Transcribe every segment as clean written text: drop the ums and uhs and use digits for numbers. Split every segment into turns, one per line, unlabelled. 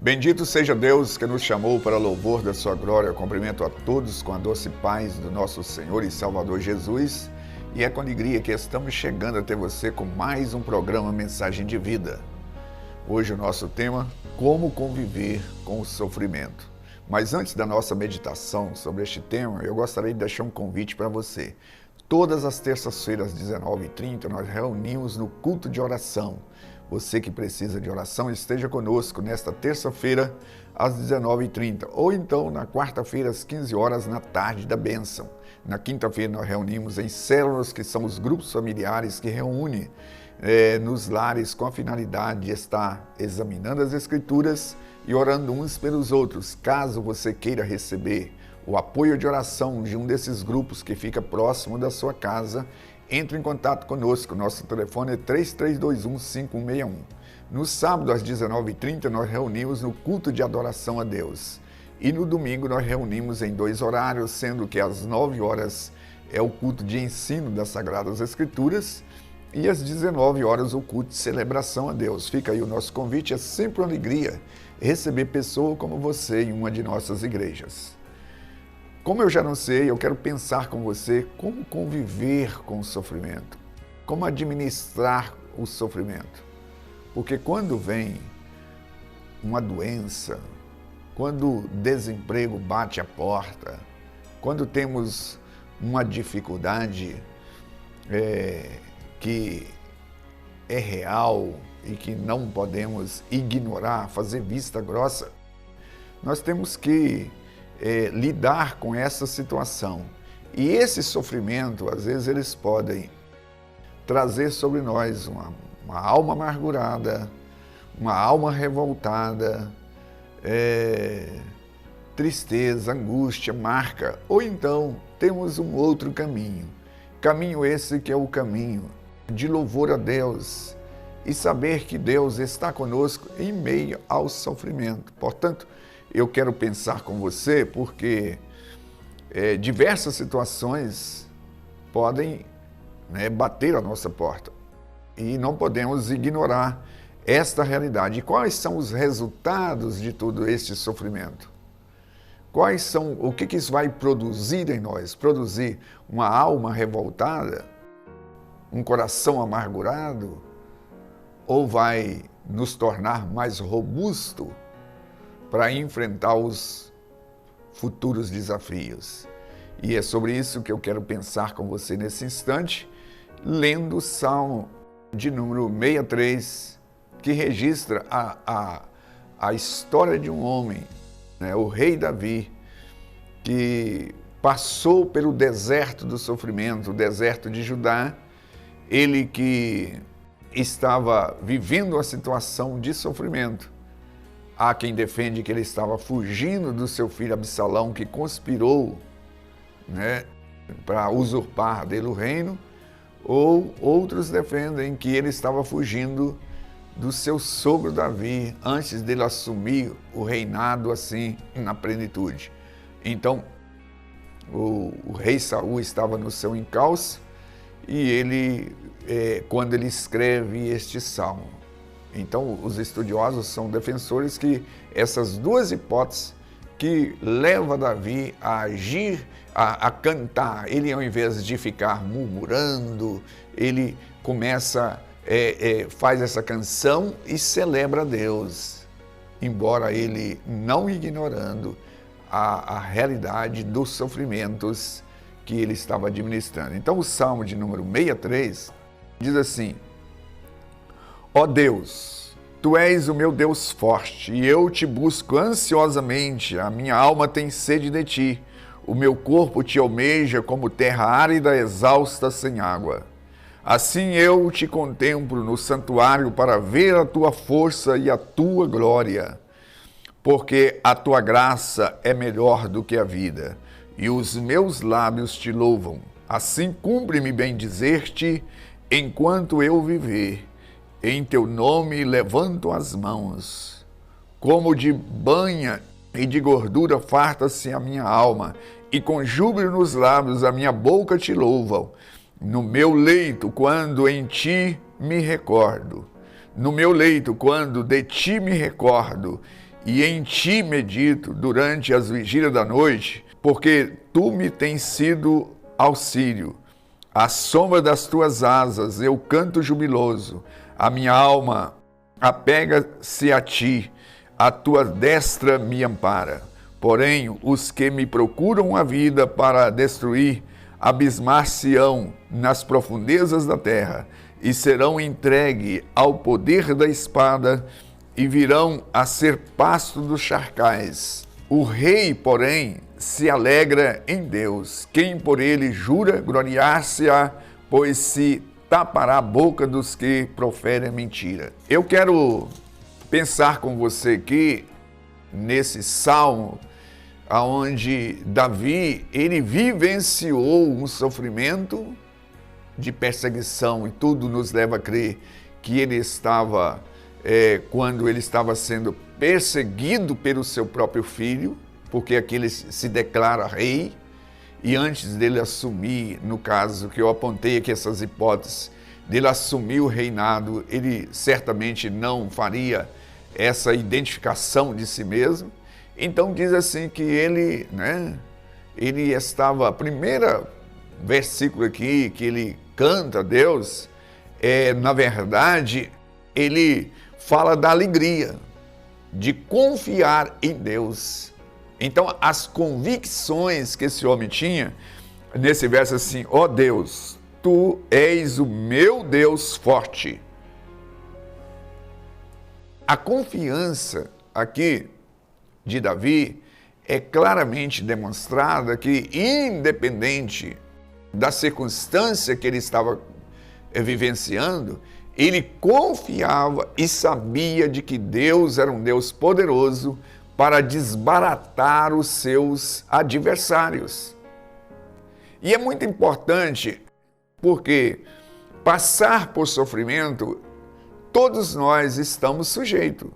Bendito seja Deus que nos chamou para louvor da sua glória. Cumprimento a todos com a doce paz do nosso Senhor e Salvador Jesus. E é com alegria que estamos chegando até você com mais um programa Mensagem de Vida. Hoje o nosso tema, como conviver com o sofrimento. Mas antes da nossa meditação sobre este tema, eu gostaria de deixar um convite para você. Todas as terças-feiras, às 19h30, nós reunimos no culto de oração. Você que precisa de oração, esteja conosco nesta terça-feira, às 19h30. Ou então, na quarta-feira, às 15 horas, na tarde da bênção. Na quinta-feira, nós reunimos em células, que são os grupos familiares que reúnem nos lares com a finalidade de estar examinando as Escrituras e orando uns pelos outros. Caso você queira receber o apoio de oração de um desses grupos que fica próximo da sua casa, entre em contato conosco. Nosso telefone é 3321-5161. No sábado, às 19h30, nós reunimos no culto de adoração a Deus. E no domingo, nós reunimos em 2 horários, sendo que às 9 horas é o culto de ensino das Sagradas Escrituras e às 19 horas o culto de celebração a Deus. Fica aí o nosso convite, é sempre uma alegria receber pessoa como você em uma de nossas igrejas. Como eu já anunciei, eu quero pensar com você como conviver com o sofrimento, como administrar o sofrimento. Porque quando vem uma doença, quando o desemprego bate a porta, quando temos uma dificuldade que é real e que não podemos ignorar, fazer vista grossa, nós temos que lidar com essa situação. E esse sofrimento, às vezes, eles podem trazer sobre nós uma alma amargurada, uma alma revoltada, tristeza, angústia, marca. Ou então, temos um outro caminho. Caminho esse que é o caminho de louvor a Deus e saber que Deus está conosco em meio ao sofrimento. Portanto, eu quero pensar com você porque diversas situações podem bater a nossa porta e não podemos ignorar esta realidade. E quais são os resultados de todo este sofrimento? O que isso vai produzir em nós? Produzir uma alma revoltada? Um coração amargurado? Ou vai nos tornar mais robusto para enfrentar os futuros desafios? E é sobre isso que eu quero pensar com você nesse instante, lendo o Salmo de número 63, que registra a história de um homem, o rei Davi, que passou pelo deserto do sofrimento, o deserto de Judá, ele que estava vivendo uma situação de sofrimento. Há quem defende que ele estava fugindo do seu filho Absalão, que conspirou para usurpar dele o reino, ou outros defendem que ele estava fugindo do seu sogro Davi, antes dele assumir o reinado assim na plenitude. Então, o rei Saul estava no seu encalço e ele, quando ele escreve este salmo. Então, os estudiosos são defensores que essas duas hipóteses que levam Davi a agir, a cantar, ele ao invés de ficar murmurando, ele começa, faz essa canção e celebra a Deus, embora ele não ignorando a realidade dos sofrimentos que ele estava administrando. Então, o Salmo de número 63 diz assim: Ó Deus, Tu és o meu Deus forte, e eu te busco ansiosamente, a minha alma tem sede de Ti, o meu corpo te almeja como terra árida, exausta, sem água. Assim eu te contemplo no santuário para ver a Tua força e a Tua glória, porque a Tua graça é melhor do que a vida, e os meus lábios te louvam. Assim cumpre-me bem dizer-te, enquanto eu viver, em Teu nome levanto as mãos. Como de banha e de gordura farta-se a minha alma, e com júbilo nos lábios a minha boca te louva. No meu leito, quando em Ti me recordo, no meu leito, quando de Ti me recordo, e em ti medito durante as vigílias da noite, porque tu me tens sido auxílio. À sombra das tuas asas eu canto jubiloso, a minha alma apega-se a ti, a tua destra me ampara. Porém, os que me procuram a vida para destruir, abismar-se-ão nas profundezas da terra, e serão entregues ao poder da espada, e virão a ser pasto dos charcais. O rei, porém, se alegra em Deus. Quem por ele jura, gloriar-se-á, pois se tapará a boca dos que proferem mentira. Eu quero pensar com você aqui, nesse salmo, onde Davi, ele vivenciou um sofrimento de perseguição, e tudo nos leva a crer que ele estava, quando ele estava sendo perseguido pelo seu próprio filho, porque aqui ele se declara rei, e antes dele assumir, no caso que eu apontei aqui essas hipóteses, dele assumir o reinado, ele certamente não faria essa identificação de si mesmo. Então diz assim que ele, ele estava, primeiro versículo aqui que ele canta a Deus, na verdade, ele fala da alegria, de confiar em Deus. Então, as convicções que esse homem tinha, nesse verso assim, ó Deus, tu és o meu Deus forte. A confiança aqui de Davi é claramente demonstrada que, independente da circunstância que ele estava vivenciando, ele confiava e sabia de que Deus era um Deus poderoso para desbaratar os seus adversários. E é muito importante porque passar por sofrimento, todos nós estamos sujeitos.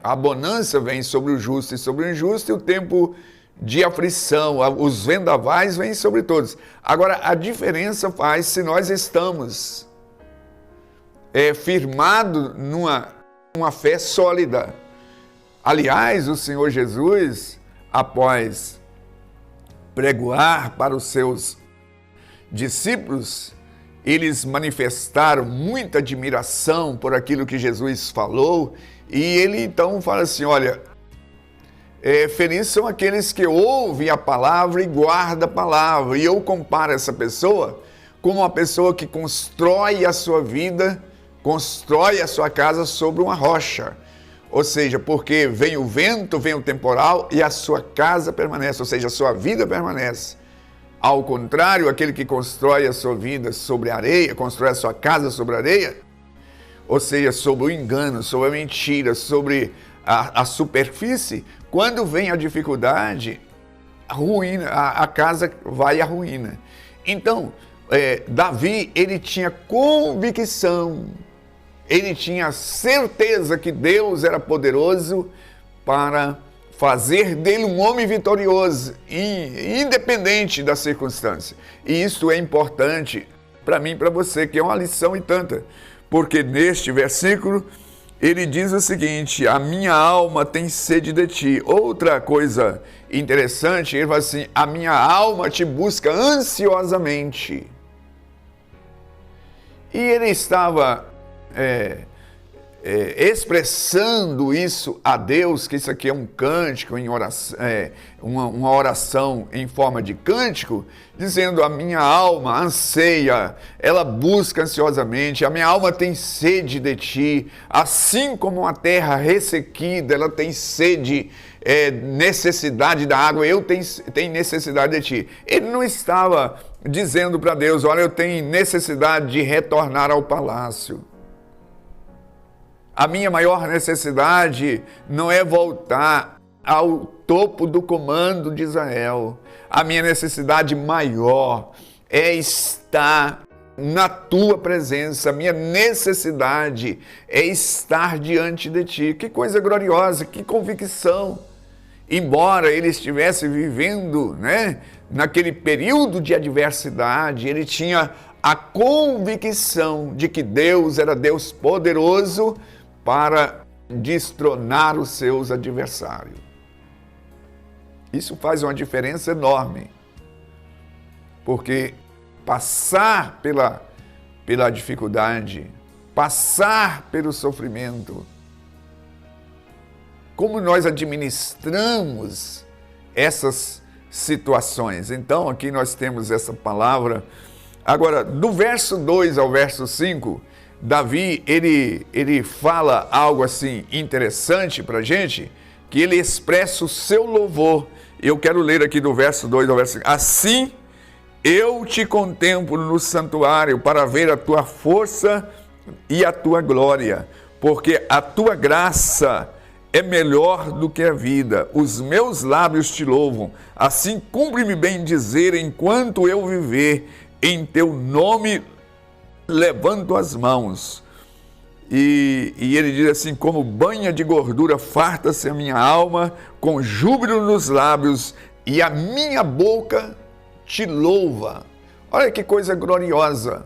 A bonança vem sobre o justo e sobre o injusto, e o tempo de aflição, os vendavais vêm sobre todos. Agora, a diferença faz se nós estamos firmados numa fé sólida. Aliás, o Senhor Jesus, após pregoar para os seus discípulos, eles manifestaram muita admiração por aquilo que Jesus falou, e ele então fala assim, olha, felizes são aqueles que ouvem a palavra e guardam a palavra. E eu comparo essa pessoa como uma pessoa que constrói a sua vida, constrói a sua casa sobre uma rocha. Ou seja, porque vem o vento, vem o temporal e a sua casa permanece, ou seja, a sua vida permanece. Ao contrário, aquele que constrói a sua vida sobre areia, constrói a sua casa sobre areia, ou seja, sobre o engano, sobre a mentira, sobre a superfície, quando vem a dificuldade, a casa vai à ruína. Então, Davi, ele tinha convicção, ele tinha certeza que Deus era poderoso para fazer dele um homem vitorioso, independente da circunstância. E isso é importante para mim e para você, que é uma lição e tanta, porque neste versículo ele diz o seguinte, a minha alma tem sede de ti. Outra coisa interessante, ele fala assim, a minha alma te busca ansiosamente. E ele estava expressando isso a Deus, que isso aqui é um cântico, em oração, uma oração em forma de cântico, dizendo, a minha alma anseia, ela busca ansiosamente, a minha alma tem sede de ti, assim como a terra ressequida, ela tem sede, necessidade da água, eu tenho necessidade de ti. Ele não estava dizendo para Deus, olha, eu tenho necessidade de retornar ao palácio. A minha maior necessidade não é voltar ao topo do comando de Israel. A minha necessidade maior é estar na tua presença. A minha necessidade é estar diante de ti. Que coisa gloriosa, que convicção. Embora ele estivesse vivendo, naquele período de adversidade, ele tinha a convicção de que Deus era Deus poderoso para destronar os seus adversários. Isso faz uma diferença enorme, porque passar pela dificuldade, passar pelo sofrimento, como nós administramos essas situações. Então, aqui nós temos essa palavra. Agora, do verso 2 ao verso 5, Davi, ele fala algo assim interessante para a gente, que ele expressa o seu louvor. Eu quero ler aqui do verso 2 ao verso 5. Assim, eu te contemplo no santuário para ver a tua força e a tua glória, porque a tua graça é melhor do que a vida. Os meus lábios te louvam. Assim, cumpre-me bem dizer, enquanto eu viver, em teu nome levanto as mãos. E ele diz assim, como banha de gordura farta-se a minha alma, com júbilo nos lábios, e a minha boca te louva. Olha que coisa gloriosa.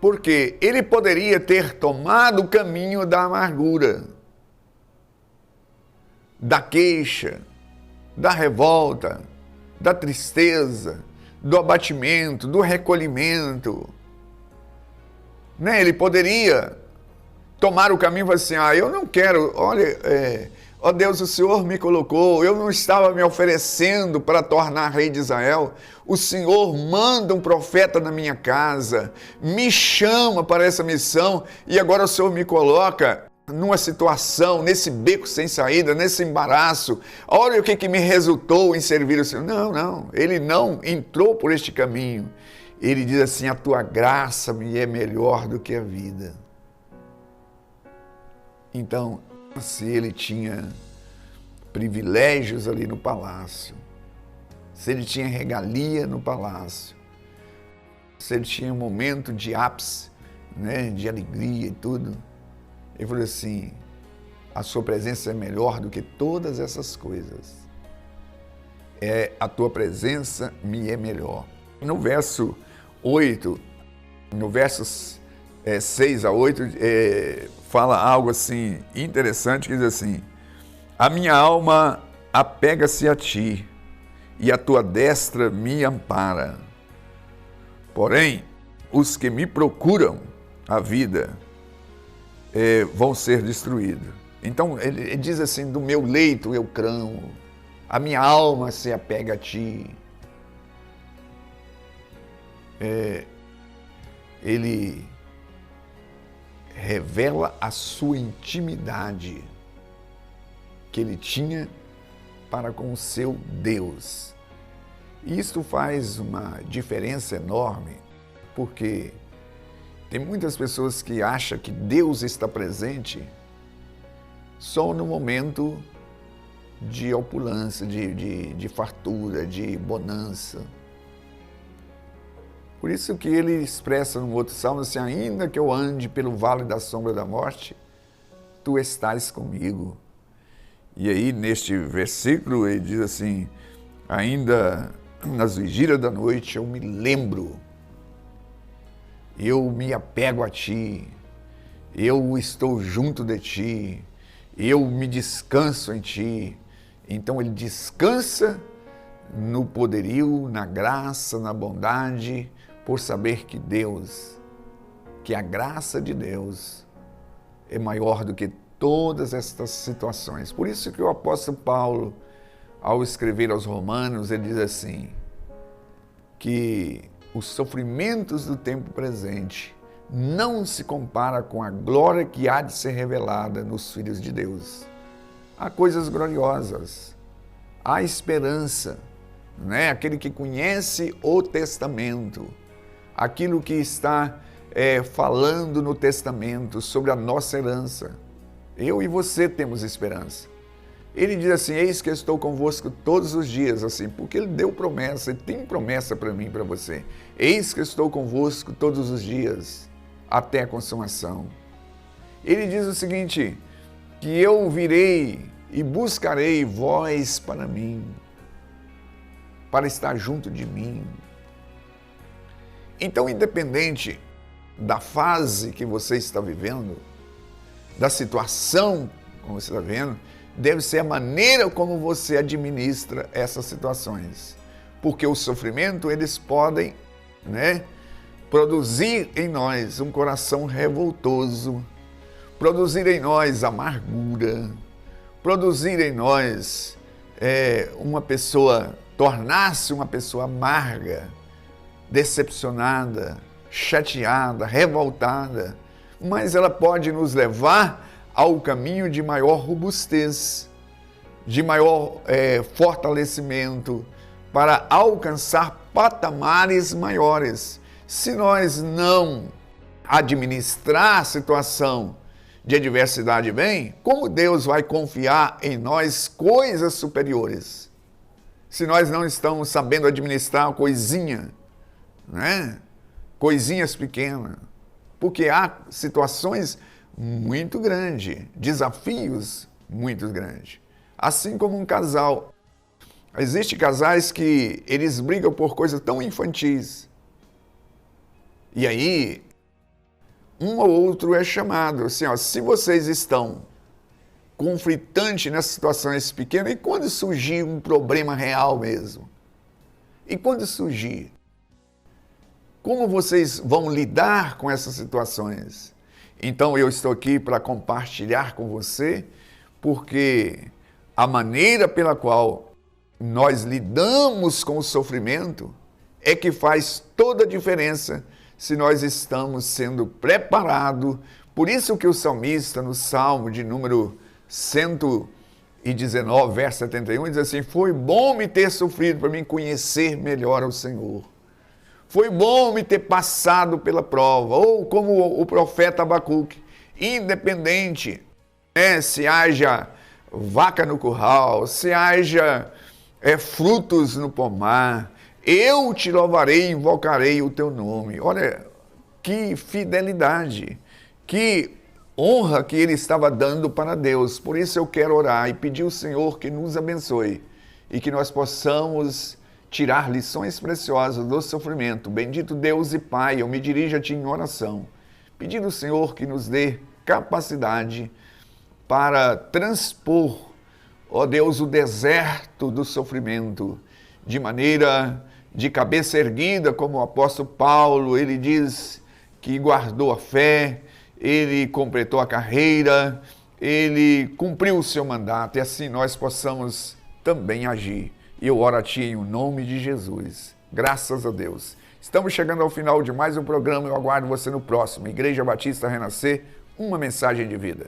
Porque ele poderia ter tomado o caminho da amargura, da queixa, da revolta, da tristeza, do abatimento, do recolhimento. Ele poderia tomar o caminho e falar assim, eu não quero, olha, ó Deus, o Senhor me colocou, eu não estava me oferecendo para tornar rei de Israel, o Senhor manda um profeta na minha casa, me chama para essa missão e agora o Senhor me coloca numa situação, nesse beco sem saída, nesse embaraço. Olha o que me resultou em servir o Senhor. Não, ele não entrou por este caminho. Ele diz assim, a tua graça me é melhor do que a vida. Então, se ele tinha privilégios ali no palácio, se ele tinha regalia no palácio, se ele tinha um momento de ápice, de alegria e tudo, ele falou assim, a sua presença é melhor do que todas essas coisas. A tua presença me é melhor. No verso 8, no versos 6 a 8, fala algo assim interessante, que diz assim, a minha alma apega-se a ti, e a tua destra me ampara. Porém, os que me procuram a vida vão ser destruídos. Então, ele diz assim, do meu leito eu clamo, a minha alma se apega a ti. Ele revela a sua intimidade que ele tinha para com o seu Deus. E isso faz uma diferença enorme, porque tem muitas pessoas que acham que Deus está presente só no momento de opulância, de fartura, de bonança. Por isso que ele expressa no outro salmo assim, ainda que eu ande pelo vale da sombra da morte, tu estás comigo. E aí, neste versículo, ele diz assim, ainda nas vigílias da noite eu me lembro, eu me apego a ti, eu estou junto de ti, eu me descanso em ti. Então ele descansa no poderio, na graça, na bondade, por saber que Deus, que a graça de Deus é maior do que todas estas situações. Por isso que o apóstolo Paulo, ao escrever aos Romanos, ele diz assim, que os sofrimentos do tempo presente não se compara com a glória que há de ser revelada nos filhos de Deus. Há coisas gloriosas, há esperança, aquele que conhece o testamento, aquilo que está falando no testamento sobre a nossa herança. Eu e você temos esperança. Ele diz assim, eis que eu estou convosco todos os dias, assim, porque ele deu promessa, ele tem promessa para mim e para você. Eis que eu estou convosco todos os dias, até a consumação. Ele diz o seguinte, que eu virei e buscarei vós para mim, para estar junto de mim. Então, independente da fase que você está vivendo, da situação, como você está vendo, deve ser a maneira como você administra essas situações. Porque o sofrimento, eles podem, produzir em nós um coração revoltoso, produzir em nós amargura, produzir em nós tornar-se uma pessoa amarga, decepcionada, chateada, revoltada, mas ela pode nos levar ao caminho de maior robustez, de maior fortalecimento, para alcançar patamares maiores. Se nós não administrar a situação de adversidade bem, como Deus vai confiar em nós coisas superiores? Se nós não estamos sabendo administrar uma coisinha, coisinhas pequenas, porque há situações muito grandes, desafios muito grandes. Assim como um casal. Existem casais que eles brigam por coisas tão infantis. E aí, um ou outro é chamado, assim, se vocês estão conflitantes nessas situações pequenas, e quando surgir um problema real mesmo? E quando surgir? Como vocês vão lidar com essas situações? Então eu estou aqui para compartilhar com você, porque a maneira pela qual nós lidamos com o sofrimento é que faz toda a diferença se nós estamos sendo preparados. Por isso que o salmista, no Salmo de número 119, verso 71, diz assim: foi bom me ter sofrido para me conhecer melhor ao Senhor. Foi bom me ter passado pela prova. Ou como o profeta Abacuque, independente, se haja vaca no curral, se haja frutos no pomar, eu te louvarei e invocarei o teu nome. Olha, que fidelidade, que honra que ele estava dando para Deus. Por isso eu quero orar e pedir ao Senhor que nos abençoe e que nós possamos tirar lições preciosas do sofrimento. Bendito Deus e Pai, eu me dirijo a Ti em oração, pedindo ao Senhor que nos dê capacidade para transpor, ó Deus, o deserto do sofrimento, de maneira de cabeça erguida, como o apóstolo Paulo, ele diz que guardou a fé, ele completou a carreira, ele cumpriu o seu mandato, e assim nós possamos também agir. E eu oro a Ti em nome de Jesus. Graças a Deus. Estamos chegando ao final de mais um programa. Eu aguardo você no próximo. Igreja Batista Renascer, uma mensagem de vida.